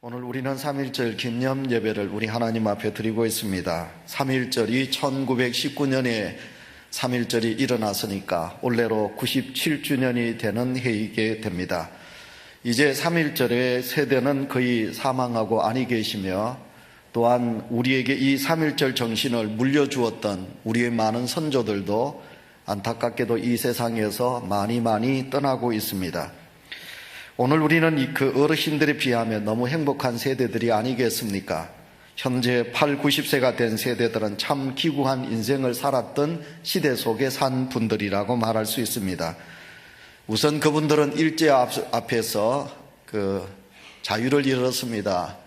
오늘 우리는 3.1절 기념 예배를 우리 하나님 앞에 드리고 있습니다. 3.1절이 1919년에 3.1절이 일어났으니까 올해로 97주년이 되는 해이게 됩니다. 이제 3.1절의 세대는 거의 사망하고 안이 계시며, 또한 우리에게 이 3.1절 정신을 물려주었던 우리의 많은 선조들도 안타깝게도 이 세상에서 많이 떠나고 있습니다. 오늘 우리는 그 어르신들에 비하면 너무 행복한 세대들이 아니겠습니까? 현재 8, 90세가 된 세대들은 참 기구한 인생을 살았던 시대 속에 산 분들이라고 말할 수 있습니다. 우선 그분들은 일제 앞에서 자유를 잃었습니다.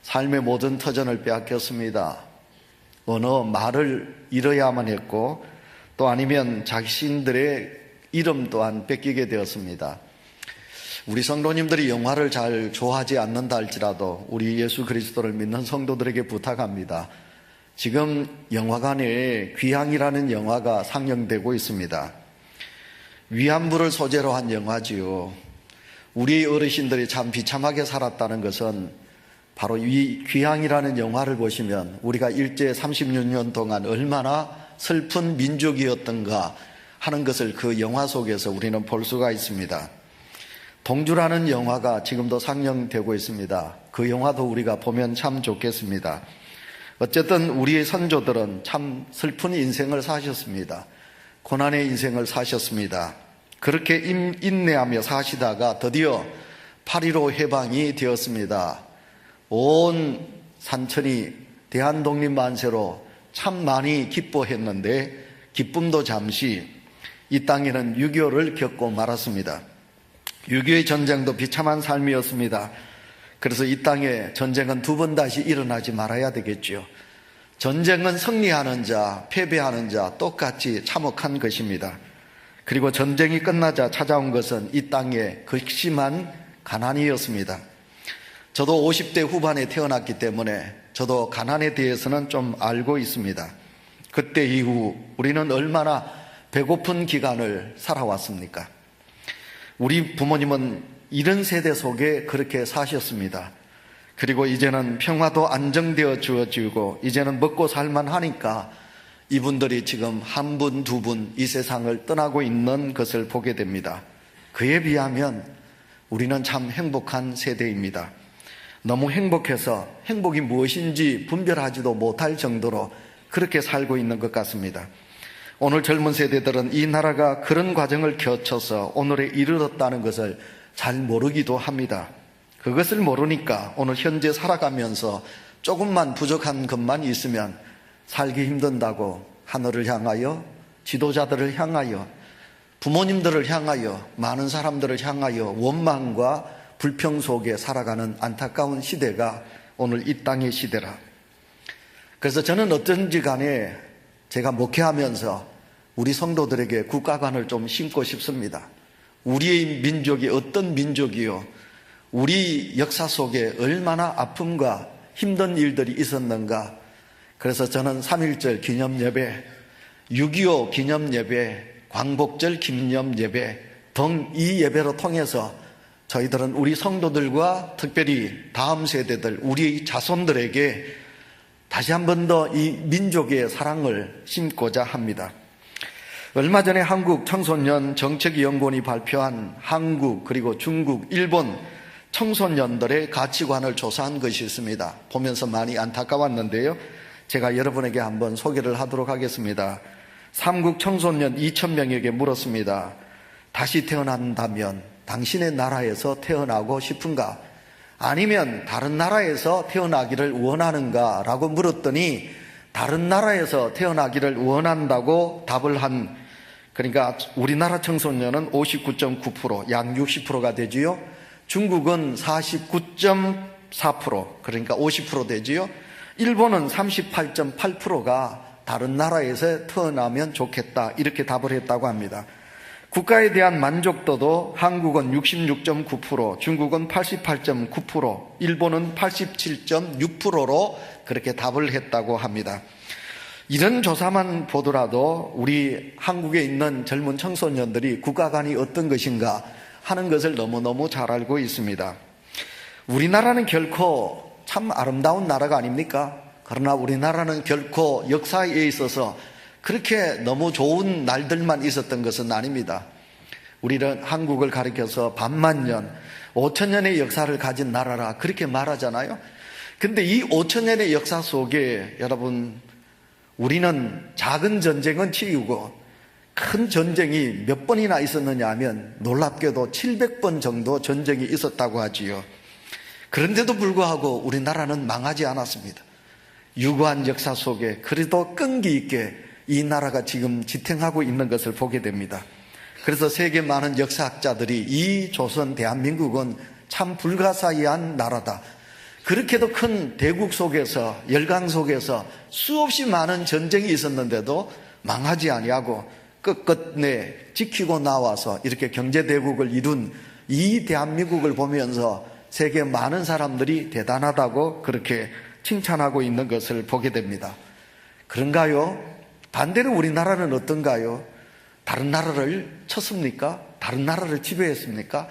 삶의 모든 터전을 빼앗겼습니다. 언어, 말을 잃어야만 했고, 또 아니면 자신들의 이름 또한 뺏기게 되었습니다. 우리 성도님들이 영화를 잘 좋아하지 않는다 할지라도 우리 예수 그리스도를 믿는 성도들에게 부탁합니다. 지금 영화관에 귀향이라는 영화가 상영되고 있습니다. 위안부를 소재로 한 영화지요. 우리 어르신들이 참 비참하게 살았다는 것은 바로 이 귀향이라는 영화를 보시면 우리가 일제 36년 동안 얼마나 슬픈 민족이었던가 하는 것을 그 영화 속에서 우리는 볼 수가 있습니다. 동주라는 영화가 지금도 상영되고 있습니다. 그 영화도 우리가 보면 참 좋겠습니다. 어쨌든 우리의 선조들은 참 슬픈 인생을 사셨습니다. 고난의 인생을 사셨습니다. 그렇게 인내하며 사시다가 드디어 8.15 해방이 되었습니다. 온 산천이 대한독립만세로 참 많이 기뻐했는데 기쁨도 잠시, 이 땅에는 6.25를 겪고 말았습니다. 6.25의 전쟁도 비참한 삶이었습니다. 그래서 이 땅에 전쟁은 두 번 다시 일어나지 말아야 되겠죠. 전쟁은 승리하는 자, 패배하는 자 똑같이 참혹한 것입니다. 그리고 전쟁이 끝나자 찾아온 것은 이 땅에 극심한 가난이었습니다. 저도 50대 후반에 태어났기 때문에 저도 가난에 대해서는 좀 알고 있습니다. 그때 이후 우리는 얼마나 배고픈 기간을 살아왔습니까? 우리 부모님은 이런 세대 속에 그렇게 사셨습니다. 그리고 이제는 평화도 안정되어 주어지고 이제는 먹고 살만 하니까 이분들이 지금 한 분, 두 분 이 세상을 떠나고 있는 것을 보게 됩니다. 그에 비하면 우리는 참 행복한 세대입니다. 너무 행복해서 행복이 무엇인지 분별하지도 못할 정도로 그렇게 살고 있는 것 같습니다. 오늘 젊은 세대들은 이 나라가 그런 과정을 거쳐서 오늘에 이르렀다는 것을 잘 모르기도 합니다. 그것을 모르니까 오늘 현재 살아가면서 조금만 부족한 것만 있으면 살기 힘든다고 하늘을 향하여, 지도자들을 향하여, 부모님들을 향하여, 많은 사람들을 향하여 원망과 불평 속에 살아가는 안타까운 시대가 오늘 이 땅의 시대라. 그래서 저는 어쩐지 간에 제가 목회하면서 우리 성도들에게 국가관을 좀 심고 싶습니다. 우리의 민족이 어떤 민족이요, 우리 역사 속에 얼마나 아픔과 힘든 일들이 있었는가. 그래서 저는 3.1절 기념예배, 6.25 기념예배, 광복절 기념예배 등 이 예배로 통해서 저희들은 우리 성도들과 특별히 다음 세대들, 우리 자손들에게 다시 한 번 더 이 민족의 사랑을 심고자 합니다. 얼마 전에 한국 청소년 정책연구원이 발표한 한국, 그리고 중국, 일본 청소년들의 가치관을 조사한 것이 있습니다. 보면서 많이 안타까웠는데요, 제가 여러분에게 한번 소개를 하도록 하겠습니다. 삼국 청소년 2,000명에게 물었습니다. 다시 태어난다면 당신의 나라에서 태어나고 싶은가? 아니면 다른 나라에서 태어나기를 원하는가? 라고 물었더니 다른 나라에서 태어나기를 원한다고 답을 그러니까 우리나라 청소년은 59.9%, 약 60%가 되지요. 중국은 49.4%, 그러니까 50% 되지요. 일본은 38.8%가 다른 나라에서 태어나면 좋겠다, 이렇게 답을 했다고 합니다. 국가에 대한 만족도도 한국은 66.9%, 중국은 88.9%, 일본은 87.6%로 그렇게 답을 했다고 합니다. 이런 조사만 보더라도 우리 한국에 있는 젊은 청소년들이 국가관이 어떤 것인가 하는 것을 너무너무 잘 알고 있습니다. 우리나라는 결코 참 아름다운 나라가 아닙니까? 그러나 우리나라는 결코 역사에 있어서 그렇게 너무 좋은 날들만 있었던 것은 아닙니다. 우리는 한국을 가리켜서 반만년, 5천년의 역사를 가진 나라라 그렇게 말하잖아요. 근데 이 5천년의 역사 속에 여러분, 우리는 작은 전쟁은 치우고 큰 전쟁이 몇 번이나 있었느냐 하면 놀랍게도 700번 정도 전쟁이 있었다고 하지요. 그런데도 불구하고 우리나라는 망하지 않았습니다. 유구한 역사 속에 그래도 끈기 있게 이 나라가 지금 지탱하고 있는 것을 보게 됩니다. 그래서 세계 많은 역사학자들이 이 조선 대한민국은 참 불가사의한 나라다. 그렇게도 큰 대국 속에서, 열강 속에서 수없이 많은 전쟁이 있었는데도 망하지 아니하고 끝끝내 지키고 나와서 이렇게 경제대국을 이룬 이 대한민국을 보면서 세계 많은 사람들이 대단하다고 그렇게 칭찬하고 있는 것을 보게 됩니다. 그런가요? 반대로 우리나라는 어떤가요? 다른 나라를 쳤습니까? 다른 나라를 지배했습니까?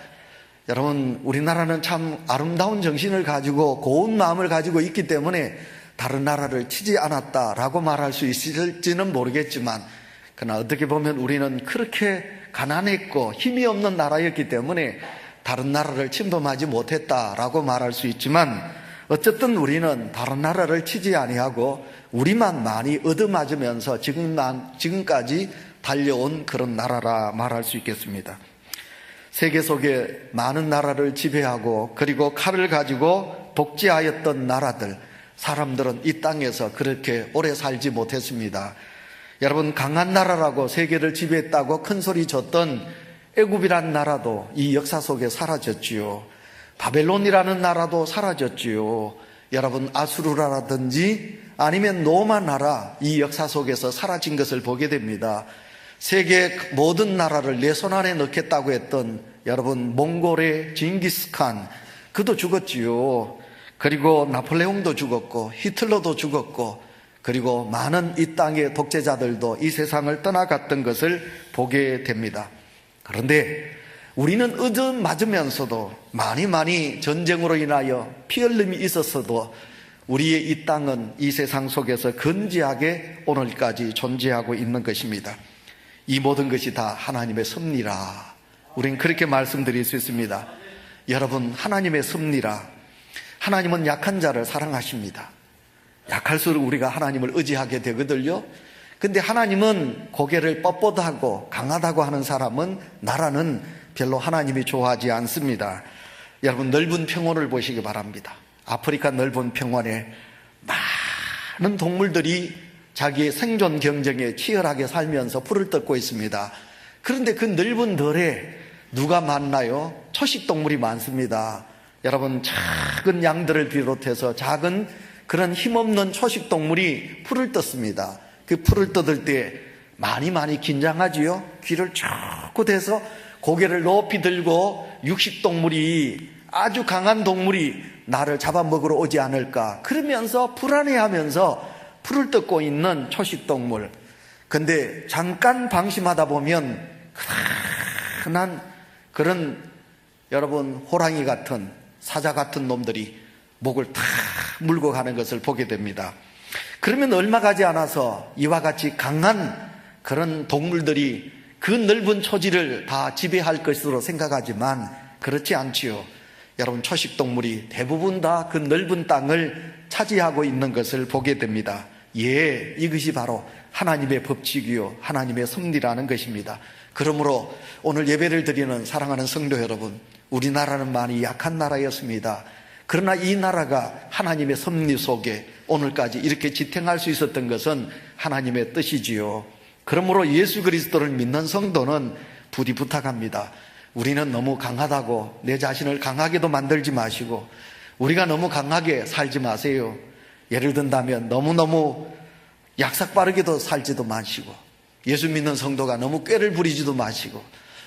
여러분, 우리나라는 참 아름다운 정신을 가지고 고운 마음을 가지고 있기 때문에 다른 나라를 치지 않았다라고 말할 수 있을지는 모르겠지만, 그러나 어떻게 보면 우리는 그렇게 가난했고 힘이 없는 나라였기 때문에 다른 나라를 침범하지 못했다라고 말할 수 있지만, 어쨌든 우리는 다른 나라를 치지 아니하고 우리만 많이 얻어맞으면서 지금까지 달려온 그런 나라라 말할 수 있겠습니다. 세계 속에 많은 나라를 지배하고 그리고 칼을 가지고 독재하였던 나라들, 사람들은 이 땅에서 그렇게 오래 살지 못했습니다. 여러분, 강한 나라라고 세계를 지배했다고 큰소리 쳤던 애굽이란 나라도 이 역사 속에 사라졌지요. 바벨론이라는 나라도 사라졌지요. 여러분, 아수르라든지 아니면 로마 나라, 이 역사 속에서 사라진 것을 보게 됩니다. 세계 모든 나라를 내 손 안에 넣겠다고 했던 여러분, 몽골의 징기스칸, 그도 죽었지요. 그리고 나폴레옹도 죽었고 히틀러도 죽었고, 그리고 많은 이 땅의 독재자들도 이 세상을 떠나갔던 것을 보게 됩니다. 그런데 우리는 얻어맞으면서도 많이 전쟁으로 인하여 피 흘림이 있었어도 우리의 이 땅은 이 세상 속에서 건재하게 오늘까지 존재하고 있는 것입니다. 이 모든 것이 다 하나님의 섭리라. 우리는 그렇게 말씀드릴 수 있습니다. 여러분, 하나님의 섭리라. 하나님은 약한 자를 사랑하십니다. 약할수록 우리가 하나님을 의지하게 되거든요. 근데 하나님은 고개를 뻣뻣하고 강하다고 하는 사람은, 나라는 별로 하나님이 좋아하지 않습니다. 여러분, 넓은 평원을 보시기 바랍니다. 아프리카 넓은 평원에 많은 동물들이 자기의 생존 경쟁에 치열하게 살면서 풀을 뜯고 있습니다. 그런데 그 넓은 덜에 누가 많나요? 초식동물이 많습니다. 여러분, 작은 양들을 비롯해서 작은 그런 힘없는 초식동물이 풀을 뜯습니다. 그 풀을 뜯을 때 많이 긴장하지요. 귀를 쭉 대서 고개를 높이 들고 육식동물이, 아주 강한 동물이 나를 잡아먹으러 오지 않을까, 그러면서 불안해하면서 풀을 뜯고 있는 초식동물. 근데 잠깐 방심하다 보면 흔한 그런 여러분 호랑이 같은, 사자 같은 놈들이 목을 탁 물고 가는 것을 보게 됩니다. 그러면 얼마 가지 않아서 이와 같이 강한 그런 동물들이 그 넓은 초지를 다 지배할 것으로 생각하지만 그렇지 않지요. 여러분, 초식동물이 대부분 다 그 넓은 땅을 차지하고 있는 것을 보게 됩니다. 예, 이것이 바로 하나님의 법칙이요, 하나님의 섭리라는 것입니다. 그러므로 오늘 예배를 드리는 사랑하는 성도 여러분, 우리나라는 많이 약한 나라였습니다. 그러나 이 나라가 하나님의 섭리 속에 오늘까지 이렇게 지탱할 수 있었던 것은 하나님의 뜻이지요. 그러므로 예수 그리스도를 믿는 성도는 부디 부탁합니다. 우리는 너무 강하다고 내 자신을 강하게도 만들지 마시고, 우리가 너무 강하게 살지 마세요. 예를 든다면 너무너무 약삭빠르게도 살지도 마시고, 예수 믿는 성도가 너무 꾀를 부리지도 마시고,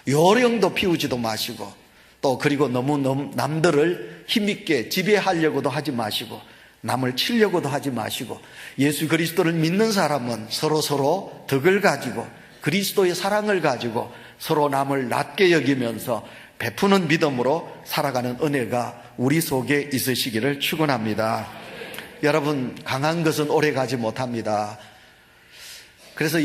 요령도 피우지도 마시고, 또 그리고 너무 남들을 힘있게 지배하려고도 하지 마시고, 남을 치려고도 하지 마시고, 예수 그리스도를 믿는 사람은 서로 덕을 가지고 그리스도의 사랑을 가지고 서로 남을 낮게 여기면서 베푸는 믿음으로 살아가는 은혜가 우리 속에 있으시기를 축원합니다. 여러분, 강한 것은 오래 가지 못합니다. 그래서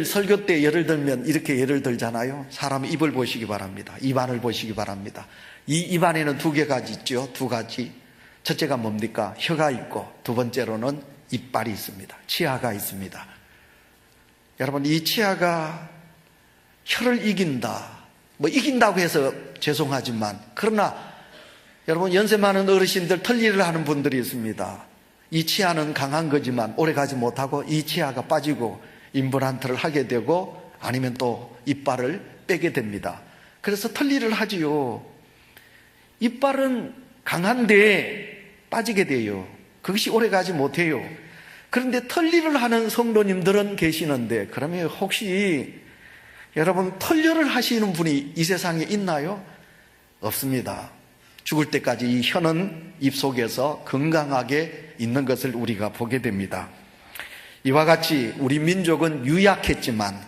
설교 때 예를 들면 이렇게 예를 들잖아요. 사람 입을 보시기 바랍니다. 입안을 보시기 바랍니다. 이 입안에는 두 개가 있죠. 두 가지. 첫째가 뭡니까? 혀가 있고, 두 번째로는 이빨이 있습니다. 치아가 있습니다. 여러분, 이 치아가 혀를 이긴다. 이긴다고 해서 죄송하지만, 그러나 여러분, 연세 많은 어르신들 털일을 하는 분들이 있습니다. 이 치아는 강한 거지만 오래 가지 못하고 이 치아가 빠지고 임플란트를 하게 되고 아니면 또 이빨을 빼게 됩니다. 그래서 털일을 하지요. 이빨은 강한데 빠지게 돼요. 그것이 오래 가지 못해요. 그런데 털일을 하는 성도님들은 계시는데, 그러면 혹시 여러분, 털일을 하시는 분이 이 세상에 있나요? 없습니다. 죽을 때까지 이 혀는 입속에서 건강하게 있는 것을 우리가 보게 됩니다. 이와 같이 우리 민족은 유약했지만,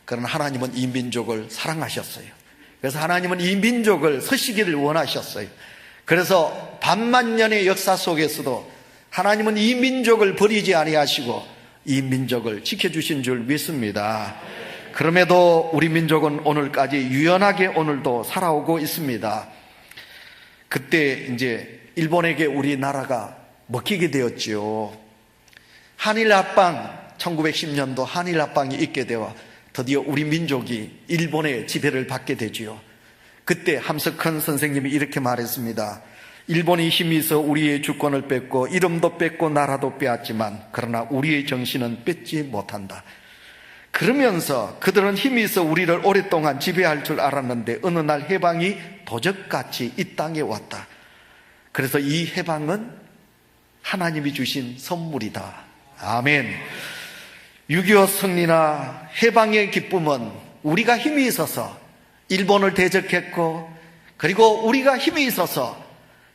그러나 하나님은 이 민족을 사랑하셨어요. 그래서 하나님은 이 민족을 서시기를 원하셨어요. 그래서 반만년의 역사 속에서도 하나님은 이 민족을 버리지 아니하시고 이 민족을 지켜주신 줄 믿습니다. 그럼에도 우리 민족은 오늘까지 유연하게 오늘도 살아오고 있습니다. 그때 이제 일본에게 우리나라가 먹히게 되었지요. 한일합방, 1910년도 한일합방이 있게 되어 드디어 우리 민족이 일본의 지배를 받게 되지요. 그때 함석헌 선생님이 이렇게 말했습니다. 일본이 힘이 있어 우리의 주권을 뺏고 이름도 뺏고 나라도 빼앗지만 그러나 우리의 정신은 뺏지 못한다. 그러면서 그들은 힘이 있어 우리를 오랫동안 지배할 줄 알았는데 어느 날 해방이 도적같이 이 땅에 왔다. 그래서 이 해방은 하나님이 주신 선물이다. 아멘. 6.25 승리나 해방의 기쁨은 우리가 힘이 있어서 일본을 대적했고, 그리고 우리가 힘이 있어서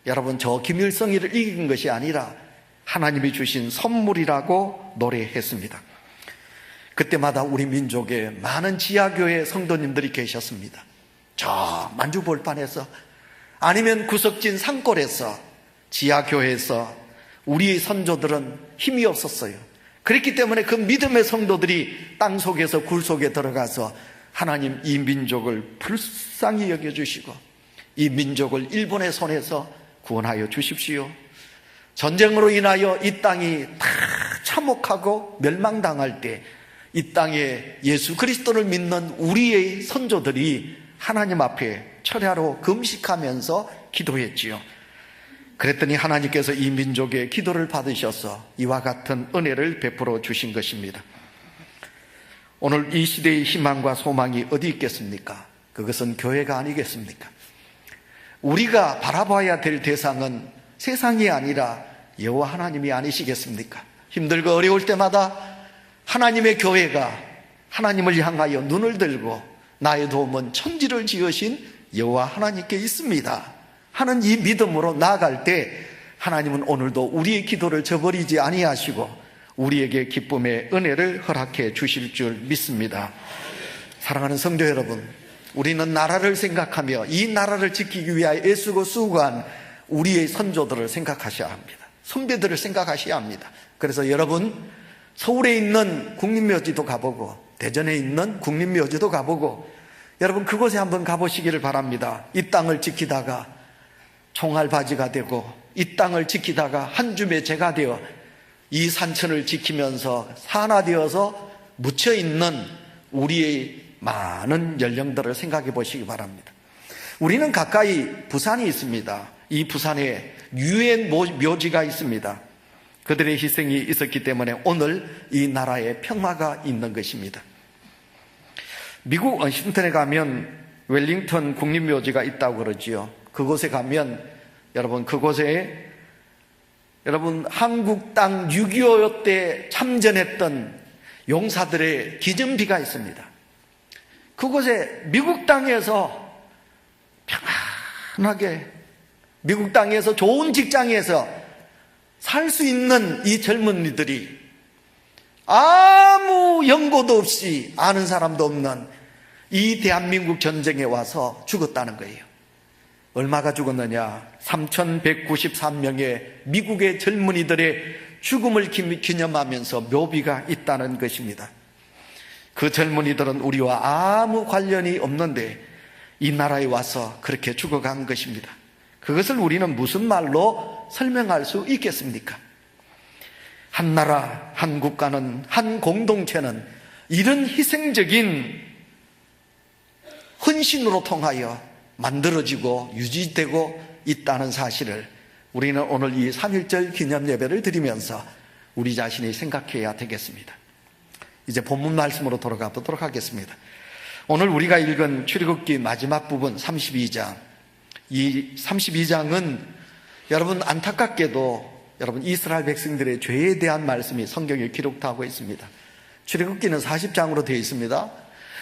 여러분 저 김일성이를 이긴 것이 아니라 하나님이 주신 선물이라고 노래했습니다. 그때마다 우리 민족에 많은 지하교회 성도님들이 계셨습니다. 저 만주볼판에서 아니면 구석진 산골에서 지하교회에서 우리의 선조들은 힘이 없었어요. 그렇기 때문에 그 믿음의 성도들이 땅속에서 굴 속에 들어가서 하나님 이 민족을 불쌍히 여겨주시고 이 민족을 일본의 손에서 구원하여 주십시오. 전쟁으로 인하여 이 땅이 다 참혹하고 멸망당할 때 이 땅에 예수 그리스도를 믿는 우리의 선조들이 하나님 앞에 철야로 금식하면서 기도했지요. 그랬더니 하나님께서 이 민족의 기도를 받으셔서 이와 같은 은혜를 베풀어 주신 것입니다. 오늘 이 시대의 희망과 소망이 어디 있겠습니까? 그것은 교회가 아니겠습니까? 우리가 바라봐야 될 대상은 세상이 아니라 여호와 하나님이 아니시겠습니까? 힘들고 어려울 때마다 하나님의 교회가 하나님을 향하여 눈을 들고 나의 도움은 천지를 지으신 여호와 하나님께 있습니다 하는 이 믿음으로 나아갈 때 하나님은 오늘도 우리의 기도를 저버리지 아니하시고 우리에게 기쁨의 은혜를 허락해 주실 줄 믿습니다. 사랑하는 성도 여러분, 우리는 나라를 생각하며 이 나라를 지키기 위하여 애쓰고 수고한 우리의 선조들을 생각하셔야 합니다. 선배들을 생각하셔야 합니다. 그래서 여러분, 서울에 있는 국립묘지도 가보고 대전에 있는 국립묘지도 가보고 여러분 그곳에 한번 가보시기를 바랍니다. 이 땅을 지키다가 총알바지가 되고 이 땅을 지키다가 한 줌의 재가 되어 이 산천을 지키면서 산화되어서 묻혀있는 우리의 많은 연령들을 생각해 보시기 바랍니다. 우리는 가까이 부산이 있습니다. 이 부산에 유엔 묘지가 있습니다. 그들의 희생이 있었기 때문에 오늘 이 나라에 평화가 있는 것입니다. 미국 워싱턴에 가면 웰링턴 국립묘지가 있다고 그러지요. 그곳에 가면 여러분 그곳에 여러분 한국 땅 6.25 때 참전했던 용사들의 기념비가 있습니다. 그곳에 미국 땅에서 평안하게 미국 땅에서 좋은 직장에서 살 수 있는 이 젊은이들이 아무 연고도 없이 아는 사람도 없는 이 대한민국 전쟁에 와서 죽었다는 거예요. 얼마가 죽었느냐? 3,193명의 미국의 젊은이들의 죽음을 기념하면서 묘비가 있다는 것입니다. 그 젊은이들은 우리와 아무 관련이 없는데 이 나라에 와서 그렇게 죽어간 것입니다. 그것을 우리는 무슨 말로 설명할 수 있겠습니까? 한 나라, 한 국가는, 한 공동체는 이런 희생적인 헌신으로 통하여 만들어지고 유지되고 있다는 사실을 우리는 오늘 이 3.1절 기념 예배를 드리면서 우리 자신이 생각해야 되겠습니다. 이제 본문 말씀으로 돌아가 보도록 하겠습니다. 오늘 우리가 읽은 출애굽기 마지막 부분 32장, 이 32장은 여러분 안타깝게도 여러분 이스라엘 백성들의 죄에 대한 말씀이 성경에 기록되고 있습니다. 출애굽기는 40장으로 되어 있습니다.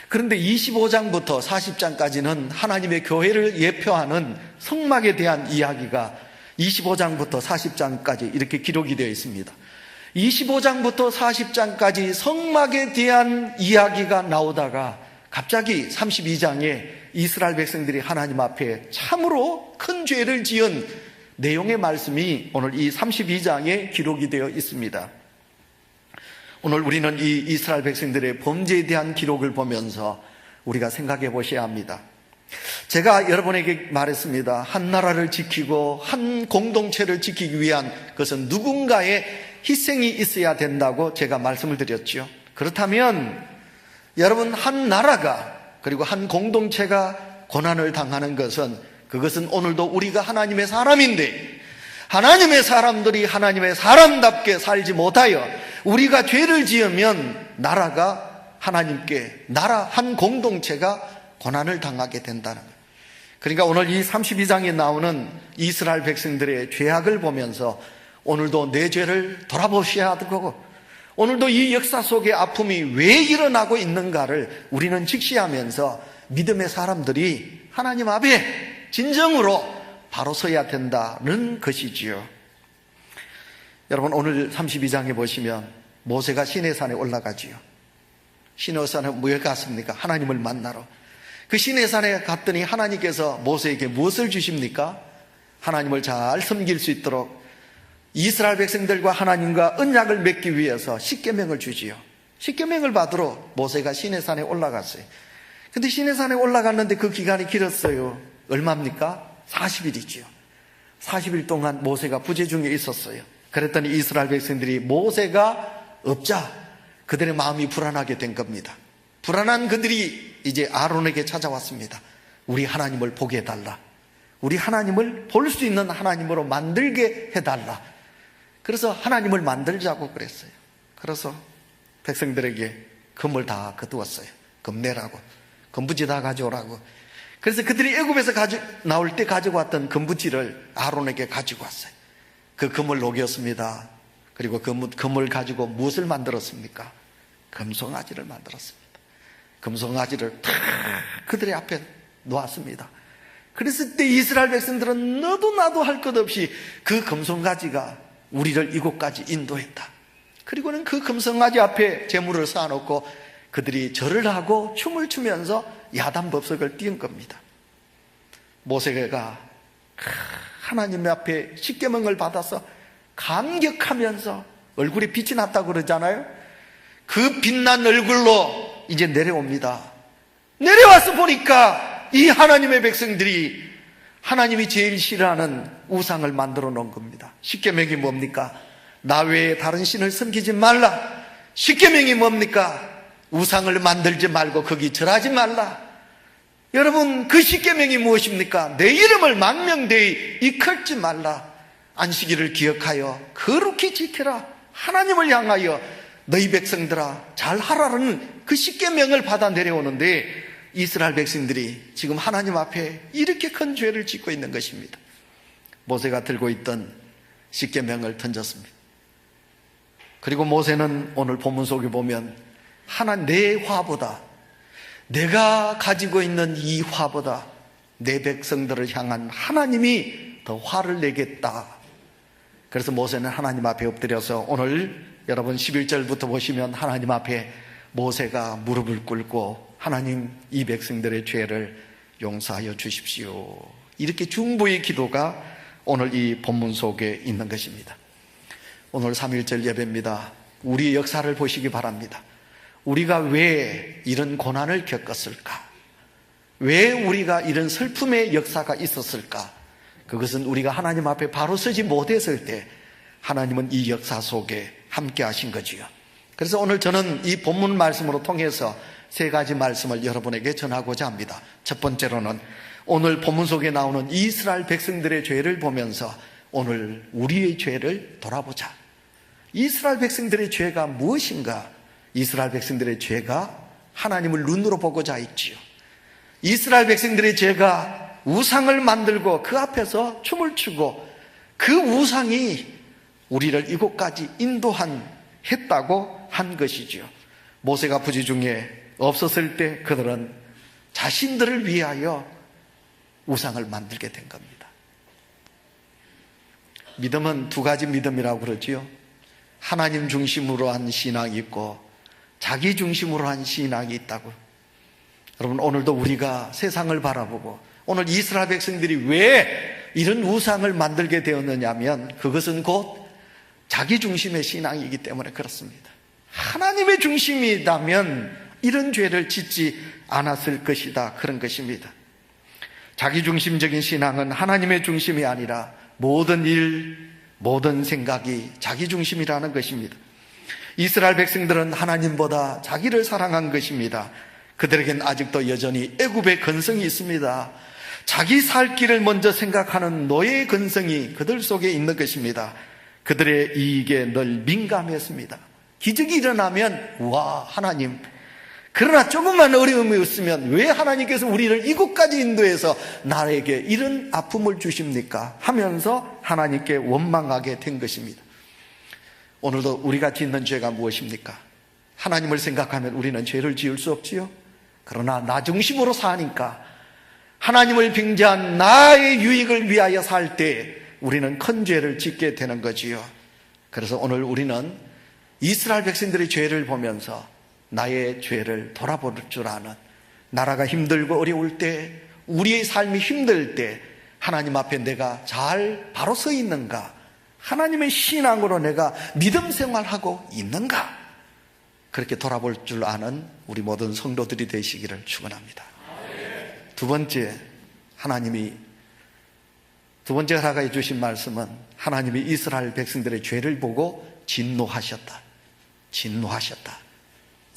그런데 25장부터 40장까지는 하나님의 교회를 예표하는 성막에 대한 이야기가 25장부터 40장까지 이렇게 기록이 되어 있습니다. 25장부터 40장까지 성막에 대한 이야기가 나오다가 갑자기 32장에 이스라엘 백성들이 하나님 앞에 참으로 큰 죄를 지은 내용의 말씀이 오늘 이 32장에 기록이 되어 있습니다. 오늘 우리는 이 이스라엘 백성들의 범죄에 대한 기록을 보면서 우리가 생각해 보셔야 합니다. 제가 여러분에게 말했습니다. 한 나라를 지키고 한 공동체를 지키기 위한 그것은 누군가의 희생이 있어야 된다고 제가 말씀을 드렸죠. 그렇다면 여러분 한 나라가 그리고 한 공동체가 고난을 당하는 것은 그것은 오늘도 우리가 하나님의 사람인데 하나님의 사람들이 하나님의 사람답게 살지 못하여 우리가 죄를 지으면 나라가 하나님께 나라 한 공동체가 고난을 당하게 된다는 거예요. 그러니까 오늘 이 32장에 나오는 이스라엘 백성들의 죄악을 보면서 오늘도 내 죄를 돌아보셔야 되고 오늘도 이 역사 속의 아픔이 왜 일어나고 있는가를 우리는 직시하면서 믿음의 사람들이 하나님 앞에 진정으로 바로 서야 된다는 것이지요. 여러분 오늘 32장에 보시면 모세가 시내산에 올라가지요. 시내산에 왜 갔습니까? 하나님을 만나러. 그 시내산에 갔더니 하나님께서 모세에게 무엇을 주십니까? 하나님을 잘 섬길 수 있도록 이스라엘 백성들과 하나님과 언약을 맺기 위해서 십계명을 주지요. 십계명을 받으러 모세가 시내산에 올라갔어요. 근데 시내산에 올라갔는데 그 기간이 길었어요. 얼마입니까? 40일이지요. 40일 동안 모세가 부재 중에 있었어요. 그랬더니 이스라엘 백성들이 모세가 없자 그들의 마음이 불안하게 된 겁니다. 불안한 그들이 이제 아론에게 찾아왔습니다. 우리 하나님을 보게 해달라. 우리 하나님을 볼 수 있는 하나님으로 만들게 해달라. 그래서 하나님을 만들자고 그랬어요. 그래서 백성들에게 금을 다 거두었어요. 금 내라고. 금부지 다 가져오라고. 그래서 그들이 애굽에서 나올 때 가지고 왔던 금부지를 아론에게 가지고 왔어요. 그 금을 녹였습니다. 그리고 금을 가지고 무엇을 만들었습니까? 금송아지를 만들었습니다. 금송아지를 탁 그들의 앞에 놓았습니다. 그랬을 때 이스라엘 백성들은 너도 나도 할 것 없이 그 금송아지가 우리를 이곳까지 인도했다. 그리고는 그 금송아지 앞에 제물을 쌓아놓고 그들이 절을 하고 춤을 추면서 야단법석을 띄운 겁니다. 모세가 하나님 앞에 십계명을 받아서 감격하면서 얼굴에 빛이 났다고 그러잖아요. 그 빛난 얼굴로 이제 내려옵니다. 내려와서 보니까 이 하나님의 백성들이 하나님이 제일 싫어하는 우상을 만들어 놓은 겁니다. 십계명이 뭡니까? 나 외에 다른 신을 섬기지 말라. 십계명이 뭡니까? 우상을 만들지 말고 거기 절하지 말라. 여러분 그 십계명이 무엇입니까? 내 이름을 망명되이 일컬지 말라. 안식일을 기억하여 거룩히 지켜라. 하나님을 향하여 너희 백성들아 잘 하라는 그 십계명을 받아 내려오는데 이스라엘 백성들이 지금 하나님 앞에 이렇게 큰 죄를 짓고 있는 것입니다. 모세가 들고 있던 십계명을 던졌습니다. 그리고 모세는 오늘 본문 속에 보면 내 화보다 내가 가지고 있는 이 화보다 내 백성들을 향한 하나님이 더 화를 내겠다. 그래서 모세는 하나님 앞에 엎드려서 오늘 여러분 11절부터 보시면 하나님 앞에 모세가 무릎을 꿇고 하나님 이 백성들의 죄를 용서하여 주십시오 이렇게 중보의 기도가 오늘 이 본문 속에 있는 것입니다. 오늘 3.1절 예배입니다. 우리의 역사를 보시기 바랍니다. 우리가 왜 이런 고난을 겪었을까? 왜 우리가 이런 슬픔의 역사가 있었을까? 그것은 우리가 하나님 앞에 바로 서지 못했을 때 하나님은 이 역사 속에 함께 하신 거지요. 그래서 오늘 저는 이 본문 말씀으로 통해서 세 가지 말씀을 여러분에게 전하고자 합니다. 첫 번째로는 오늘 본문 속에 나오는 이스라엘 백성들의 죄를 보면서 오늘 우리의 죄를 돌아보자. 이스라엘 백성들의 죄가 무엇인가? 이스라엘 백성들의 죄가 하나님을 눈으로 보고자 했지요. 이스라엘 백성들의 죄가 우상을 만들고 그 앞에서 춤을 추고 그 우상이 우리를 이곳까지 했다고 한 것이지요. 모세가 부지 중에 없었을 때 그들은 자신들을 위하여 우상을 만들게 된 겁니다. 믿음은 두 가지 믿음이라고 그러지요. 하나님 중심으로 한 신앙이 있고 자기 중심으로 한 신앙이 있다고. 여러분, 오늘도 우리가 세상을 바라보고 오늘 이스라엘 백성들이 왜 이런 우상을 만들게 되었느냐 하면 그것은 곧 자기 중심의 신앙이기 때문에 그렇습니다. 하나님의 중심이라면 이런 죄를 짓지 않았을 것이다, 그런 것입니다. 자기 중심적인 신앙은 하나님의 중심이 아니라 모든 일, 모든 생각이 자기 중심이라는 것입니다. 이스라엘 백성들은 하나님보다 자기를 사랑한 것입니다. 그들에겐 아직도 여전히 애굽의 근성이 있습니다. 자기 살 길을 먼저 생각하는 노예의 근성이 그들 속에 있는 것입니다. 그들의 이익에 늘 민감했습니다. 기적이 일어나면 와, 하나님, 그러나 조금만 어려움이 있으면 왜 하나님께서 우리를 이곳까지 인도해서 나에게 이런 아픔을 주십니까? 하면서 하나님께 원망하게 된 것입니다. 오늘도 우리가 짓는 죄가 무엇입니까? 하나님을 생각하면 우리는 죄를 지을 수 없지요. 그러나 나 중심으로 사니까 하나님을 빙자한 나의 유익을 위하여 살 때 우리는 큰 죄를 짓게 되는 거지요. 그래서 오늘 우리는 이스라엘 백성들의 죄를 보면서 나의 죄를 돌아볼 줄 아는, 나라가 힘들고 어려울 때, 우리의 삶이 힘들 때 하나님 앞에 내가 잘 바로 서 있는가, 하나님의 신앙으로 내가 믿음 생활하고 있는가, 그렇게 돌아볼 줄 아는 우리 모든 성도들이 되시기를 축원합니다. 두 번째, 두 번째 허락해 주신 말씀은 하나님이 이스라엘 백성들의 죄를 보고 진노하셨다.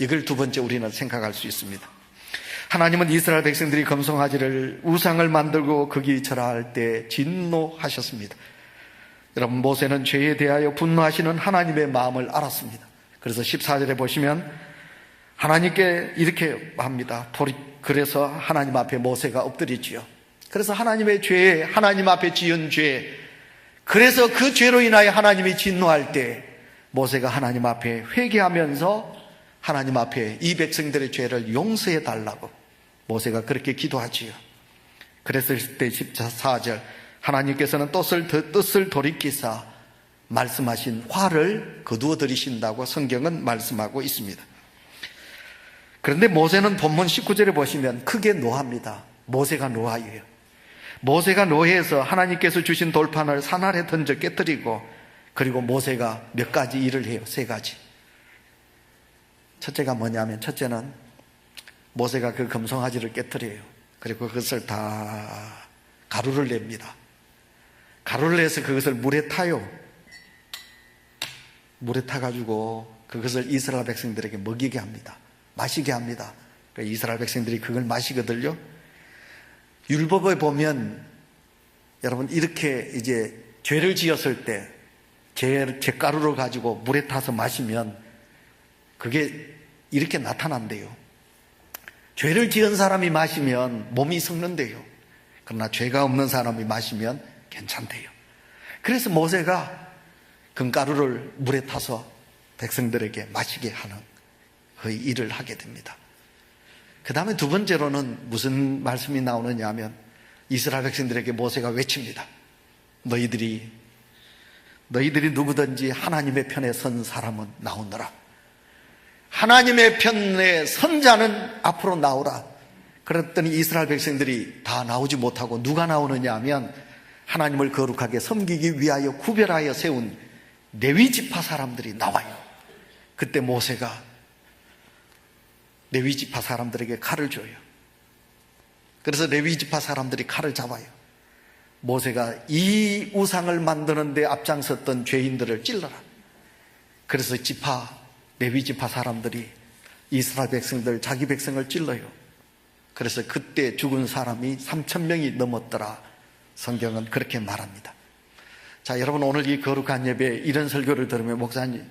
이걸 두 번째 우리는 생각할 수 있습니다. 하나님은 이스라엘 백성들이 금송아지를 우상을 만들고 거기 절하할 때 진노하셨습니다. 여러분, 모세는 죄에 대하여 분노하시는 하나님의 마음을 알았습니다. 그래서 14절에 보시면 하나님께 이렇게 합니다. 그래서 하나님 앞에 모세가 엎드리지요. 그래서 하나님의 죄, 하나님 앞에 지은 죄, 그래서 그 죄로 인하여 하나님이 진노할 때 모세가 하나님 앞에 회개하면서 하나님 앞에 이 백성들의 죄를 용서해 달라고 모세가 그렇게 기도하지요. 그랬을 때 14절, 하나님께서는 뜻을 돌이키사 말씀하신 화를 거두어 들이신다고 성경은 말씀하고 있습니다. 그런데 모세는 본문 19절에 보시면 크게 노합니다. 모세가 노하여요. 모세가 노해서 하나님께서 주신 돌판을 산 아래 던져 깨뜨리고, 그리고 모세가 몇 가지 일을 해요. 세 가지. 첫째가 뭐냐면, 첫째는 모세가 그 금송아지를 깨뜨려요. 그리고 그것을 다 가루를 냅니다. 가루를 내서 그것을 물에 타요. 물에 타가지고 그것을 이스라엘 백성들에게 먹이게 합니다. 마시게 합니다. 그러니까 이스라엘 백성들이 그걸 마시거든요. 율법에 보면 여러분, 이렇게 이제 죄를 지었을 때 잿가루를 가지고 물에 타서 마시면 그게 이렇게 나타난대요. 죄를 지은 사람이 마시면 몸이 썩는데요. 그러나 죄가 없는 사람이 마시면 괜찮대요. 그래서 모세가 금가루를 물에 타서 백성들에게 마시게 하는 그 일을 하게 됩니다. 그 다음에 두 번째로는 무슨 말씀이 나오느냐 하면 이스라엘 백성들에게 모세가 외칩니다. 너희들이 누구든지 하나님의 편에 선 사람은 나오너라. 하나님의 편에 선 자는 앞으로 나오라. 그랬더니 이스라엘 백성들이 다 나오지 못하고 누가 나오느냐 하면 하나님을 거룩하게 섬기기 위하여 구별하여 세운 레위 지파 사람들이 나와요. 그때 모세가 레위 지파 사람들에게 칼을 줘요. 그래서 레위 지파 사람들이 칼을 잡아요. 모세가 이 우상을 만드는 데 앞장섰던 죄인들을 찔러라. 그래서 레위 지파 사람들이 이스라엘 백성들, 자기 백성을 찔러요. 그래서 그때 죽은 사람이 3,000명이 넘었더라. 성경은 그렇게 말합니다. 자, 여러분, 오늘 이 거룩한 예배에 이런 설교를 들으면 목사님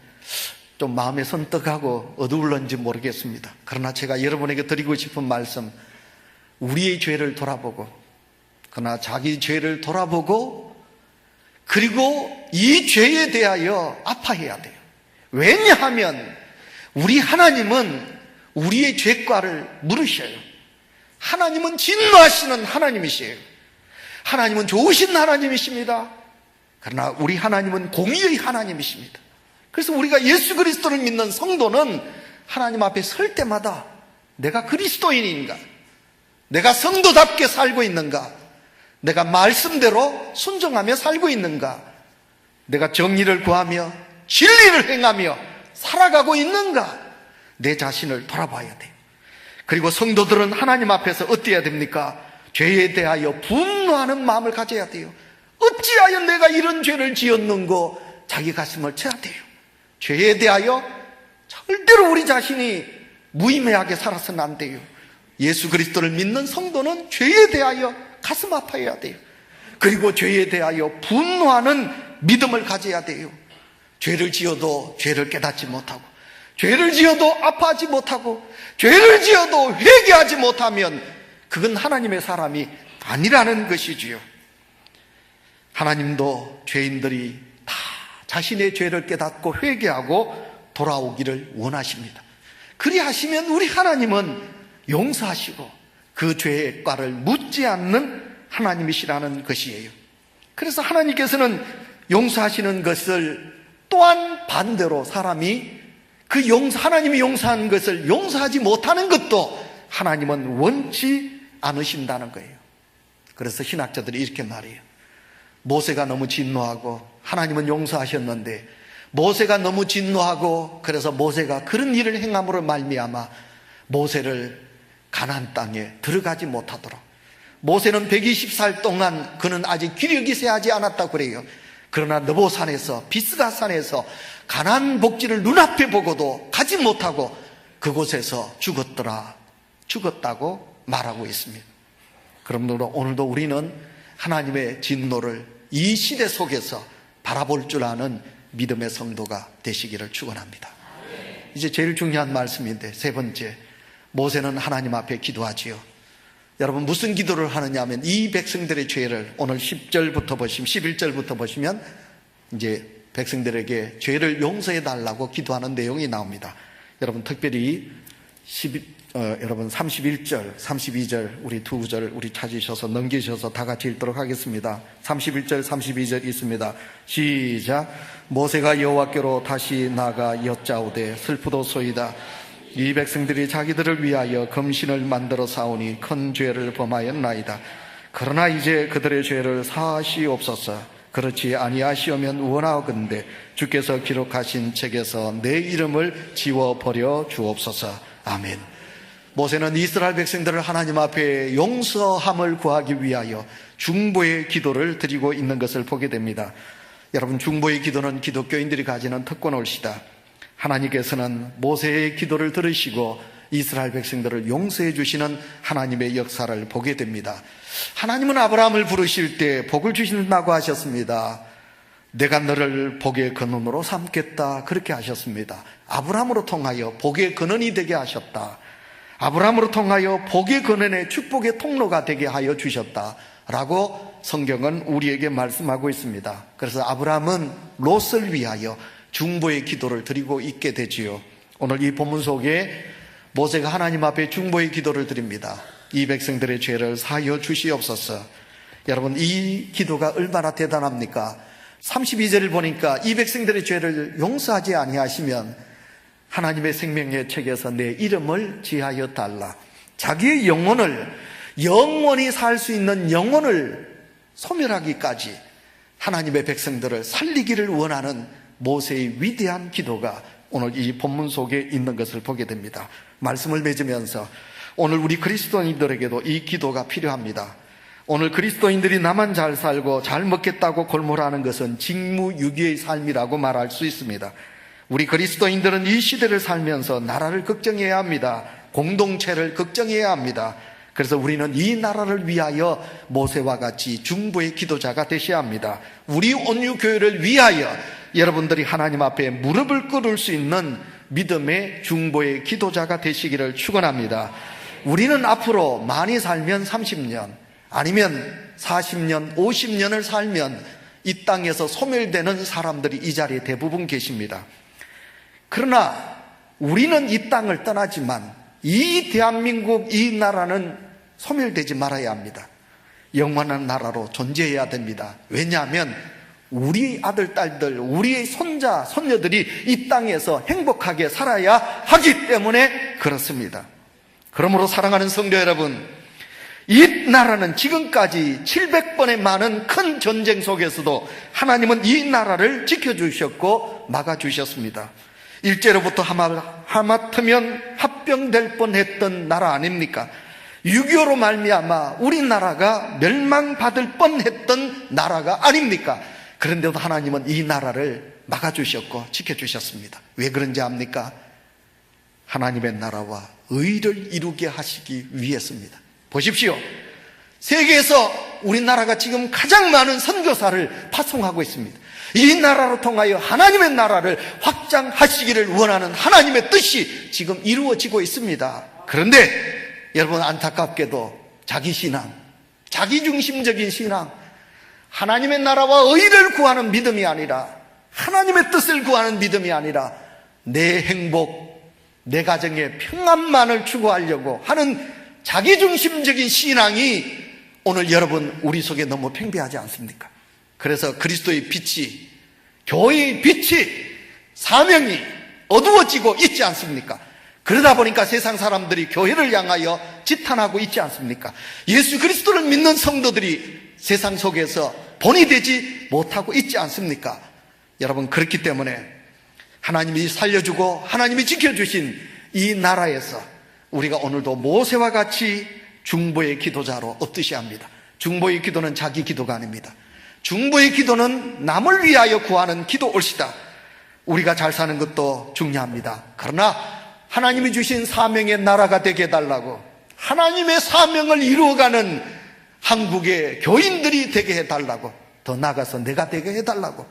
좀 마음에 선떡하고 어두울런지 모르겠습니다. 그러나 제가 여러분에게 드리고 싶은 말씀, 우리의 죄를 돌아보고, 그러나 자기 죄를 돌아보고, 그리고 이 죄에 대하여 아파해야 돼요. 왜냐하면 우리 하나님은 우리의 죄과를 물으셔요. 하나님은 진노하시는 하나님이시에요. 하나님은 좋으신 하나님이십니다. 그러나 우리 하나님은 공의의 하나님이십니다. 그래서 우리가 예수 그리스도를 믿는 성도는 하나님 앞에 설 때마다 내가 그리스도인인가? 내가 성도답게 살고 있는가? 내가 말씀대로 순종하며 살고 있는가? 내가 정의를 구하며 진리를 행하며 살아가고 있는가? 내 자신을 돌아봐야 돼요. 그리고 성도들은 하나님 앞에서 어때야 됩니까? 죄에 대하여 분노하는 마음을 가져야 돼요. 어찌하여 내가 이런 죄를 지었는고 자기 가슴을 쳐야 돼요. 죄에 대하여 절대로 우리 자신이 무의미하게 살아서는 안 돼요. 예수 그리스도를 믿는 성도는 죄에 대하여 가슴 아파해야 돼요. 그리고 죄에 대하여 분노하는 믿음을 가져야 돼요. 죄를 지어도 죄를 깨닫지 못하고, 죄를 지어도 아파하지 못하고, 죄를 지어도 회개하지 못하면 그건 하나님의 사람이 아니라는 것이지요. 하나님도 죄인들이 다 자신의 죄를 깨닫고 회개하고 돌아오기를 원하십니다. 그리하시면 우리 하나님은 용서하시고 그 죄의 과를 묻지 않는 하나님이시라는 것이에요. 그래서 하나님께서는 용서하시는 것을 또한 반대로 사람이 하나님이 용서한 것을 용서하지 못하는 것도 하나님은 원치 않으신다는 거예요. 그래서 신학자들이 이렇게 말해요. 모세가 너무 진노하고 하나님은 용서하셨는데 모세가 너무 진노하고 그래서 모세가 그런 일을 행함으로 말미암아 모세를 가나안 땅에 들어가지 못하도록, 모세는 120살 동안 그는 아직 기력이 쇠하지 않았다고 그래요. 그러나 느보산에서, 비스가산에서 가나안 복지를 눈앞에 보고도 가지 못하고 그곳에서 죽었다고 말하고 있습니다. 그러므로 오늘도 우리는 하나님의 진노를 이 시대 속에서 바라볼 줄 아는 믿음의 성도가 되시기를 축원합니다. 이제 제일 중요한 말씀인데, 세 번째, 모세는 하나님 앞에 기도하지요. 여러분, 무슨 기도를 하느냐 하면 이 백성들의 죄를 오늘 10절부터 보시면, 11절부터 보시면 이제 백성들에게 죄를 용서해 달라고 기도하는 내용이 나옵니다. 여러분, 특별히 여러분 31절, 32절 우리 두 구절 우리 찾으셔서 넘기셔서 다 같이 읽도록 하겠습니다. 31절, 32절 있습니다. 시작. 모세가 여호와께로 다시 나가 여짜오되 슬프도소이다. 이 백성들이 자기들을 위하여 금신을 만들어 싸우니 큰 죄를 범하였나이다. 그러나 이제 그들의 죄를 사하시옵소서. 그렇지 아니하시오면 원하건대 주께서 기록하신 책에서 내 이름을 지워버려 주옵소서. 아멘. 모세는 이스라엘 백성들을 하나님 앞에 용서함을 구하기 위하여 중보의 기도를 드리고 있는 것을 보게 됩니다. 여러분, 중보의 기도는 기독교인들이 가지는 특권올시다. 하나님께서는 모세의 기도를 들으시고 이스라엘 백성들을 용서해 주시는 하나님의 역사를 보게 됩니다. 하나님은 아브라함을 부르실 때 복을 주신다고 하셨습니다. 내가 너를 복의 근원으로 삼겠다, 그렇게 하셨습니다. 아브라함으로 통하여 복의 근원이 되게 하셨다. 아브라함으로 통하여 복의 근원의 축복의 통로가 되게 하여 주셨다라고 성경은 우리에게 말씀하고 있습니다. 그래서 아브라함은 롯을 위하여 중보의 기도를 드리고 있게 되지요. 오늘 이 본문 속에 모세가 하나님 앞에 중보의 기도를 드립니다. 이 백성들의 죄를 사하여 주시옵소서. 여러분, 이 기도가 얼마나 대단합니까? 32절을 보니까 이 백성들의 죄를 용서하지 아니하시면 하나님의 생명의 책에서 내 이름을 지하여 달라. 자기의 영혼을, 영원히 살 수 있는 영혼을 소멸하기까지 하나님의 백성들을 살리기를 원하는 모세의 위대한 기도가 오늘 이 본문 속에 있는 것을 보게 됩니다. 말씀을 맺으면서 오늘 우리 그리스도인들에게도 이 기도가 필요합니다. 오늘 그리스도인들이 나만 잘 살고 잘 먹겠다고 골몰하는 것은 직무유기의 삶이라고 말할 수 있습니다. 우리 그리스도인들은 이 시대를 살면서 나라를 걱정해야 합니다. 공동체를 걱정해야 합니다. 그래서 우리는 이 나라를 위하여 모세와 같이 중보의 기도자가 되셔야 합니다. 우리 온유교회를 위하여 여러분들이 하나님 앞에 무릎을 꿇을 수 있는 믿음의 중보의 기도자가 되시기를 축원합니다. 우리는 앞으로 많이 살면 30년 아니면 40년, 50년을 살면 이 땅에서 소멸되는 사람들이 이 자리에 대부분 계십니다. 그러나 우리는 이 땅을 떠나지만 이 대한민국, 이 나라는 소멸되지 말아야 합니다. 영원한 나라로 존재해야 됩니다. 왜냐하면 우리 아들, 딸들, 우리의 손자, 손녀들이 이 땅에서 행복하게 살아야 하기 때문에 그렇습니다. 그러므로 사랑하는 성도 여러분, 이 나라는 지금까지 700번의 많은 큰 전쟁 속에서도 하나님은 이 나라를 지켜주셨고 막아주셨습니다. 일제로부터 하마터면 합병될 뻔했던 나라 아닙니까? 6.25로 말미암아 우리나라가 멸망받을 뻔했던 나라가 아닙니까? 그런데도 하나님은 이 나라를 막아주셨고 지켜주셨습니다. 왜 그런지 압니까? 하나님의 나라와 의를 이루게 하시기 위해서입니다. 보십시오. 세계에서 우리나라가 지금 가장 많은 선교사를 파송하고 있습니다. 이 나라로 통하여 하나님의 나라를 확장하시기를 원하는 하나님의 뜻이 지금 이루어지고 있습니다. 그런데 여러분, 안타깝게도 자기 신앙, 자기중심적인 신앙, 하나님의 나라와 의를 구하는 믿음이 아니라, 하나님의 뜻을 구하는 믿음이 아니라 내 행복, 내 가정의 평안만을 추구하려고 하는 자기중심적인 신앙이 오늘 여러분 우리 속에 너무 팽배하지 않습니까? 그래서 그리스도의 빛이, 교회의 빛이, 사명이 어두워지고 있지 않습니까? 그러다 보니까 세상 사람들이 교회를 향하여 지탄하고 있지 않습니까? 예수 그리스도를 믿는 성도들이 세상 속에서 본이 되지 못하고 있지 않습니까? 여러분, 그렇기 때문에 하나님이 살려주고 하나님이 지켜주신 이 나라에서 우리가 오늘도 모세와 같이 중보의 기도자로 얻으셔야 합니다. 중보의 기도는 자기 기도가 아닙니다. 중보의 기도는 남을 위하여 구하는 기도올시다. 우리가 잘 사는 것도 중요합니다. 그러나 하나님이 주신 사명의 나라가 되게 해달라고, 하나님의 사명을 이루어가는 한국의 교인들이 되게 해달라고, 더 나아가서 내가 되게 해달라고,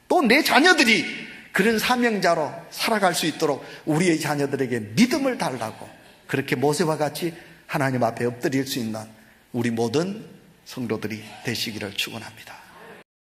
또 내 자녀들이 그런 사명자로 살아갈 수 있도록 우리의 자녀들에게 믿음을 달라고, 그렇게 모세와 같이 하나님 앞에 엎드릴 수 있는 우리 모든 성도들이 되시기를 축원합니다.